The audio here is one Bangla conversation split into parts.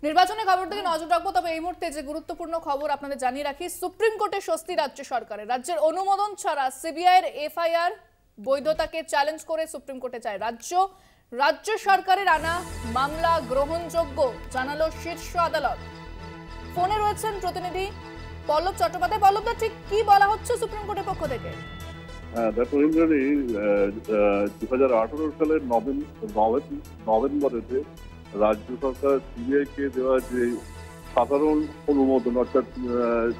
নির্বাচনের খবর থেকে নজর রাখবো, তবে এই মুহূর্তে যে গুরুত্বপূর্ণ খবর আপনাদের জানিয়ে রাখি, সুপ্রিম কোর্টে স্বস্তি রাজ্য সরকারের। রাজ্যের অনুমোদন ছাড়া সিবিআই এর এফআইআর বৈধতাকে চ্যালেঞ্জ করে সুপ্রিম কোর্টে যায় রাজ্য সরকারের আনা মামলা গ্রহণযোগ্য জানালো শীর্ষ আদালত। ফোনে রয়েছেন প্রতিনিধি পল্লব চট্টোপাধ্যায়। পল্লবদা, ঠিক কি বলা হচ্ছে সুপ্রিম কোর্টের পক্ষ থেকে? দেখো ইন্দ্রাণী, 2018 সালের নভেম্বরে রাজ্য সরকার সিবিআই কে দেওয়া যে সাধারণ অনুমোদন, অর্থাৎ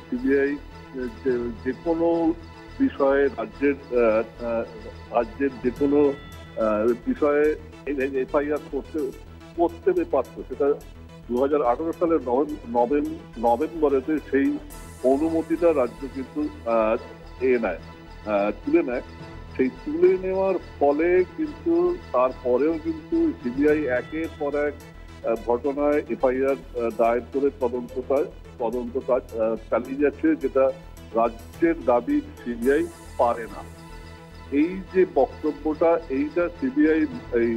সিবিআই যে কোনো বিষয়ে রাজ্যের যে কোনো বিষয়ে এফআইআর করতে পারত, সেটা 2018 সালের নভেম্বরে সেই অনুমতিটা রাজ্য কিন্তু তুলে নেয়। সেই তুলে নেওয়ার ফলে কিন্তু তারপরেও কিন্তু সিবিআই একের পর এক ঘটনায় এফআইআর দায়ের করে তদন্ত কাজ চালিয়ে যাচ্ছে, যেটা রাজ্যের দাবি সিবিআই পারে না। এই যে বক্তব্যটা, এইটা সিবিআই এই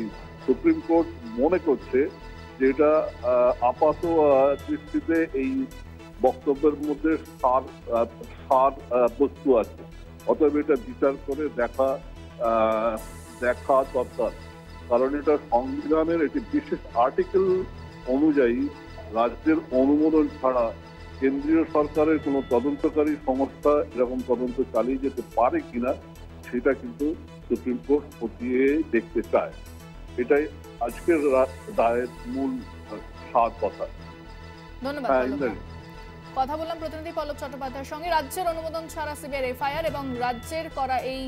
সুপ্রিম কোর্ট মনে করছে যেটা আপাত দৃষ্টিতে এই বক্তব্যের মধ্যে সার বস্তু আছে, অতএব এটা বিচার করে দেখা দরকার। কারণ এটা সংবিধানের একটি বিশেষ আর্টিকেল অনুযায়ী রাজ্যের অনুমোদন ছাড়া কেন্দ্রীয় সরকারের কোনো তদন্তকারী সংস্থা এরকম তদন্ত চালিয়ে যেতে পারে কিনা সেটা কিন্তু সুপ্রিম কোর্ট খতিয়ে দেখতে চায়। এটাই আজকের রায়ের মূল সার কথা। ধন্যবাদ। কথা বললাম প্রতিনিধি পল্লব চট্টোপাধ্যায়ের সঙ্গে। রাজ্যের অনুমোদন ছাড়া সিবিআই এফআইআর এবং রাজ্যের করা এই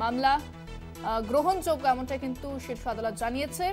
মামলা গ্রহণযোগ্য, এমনটা কিন্তু শীর্ষ আদালত জানিয়েছে।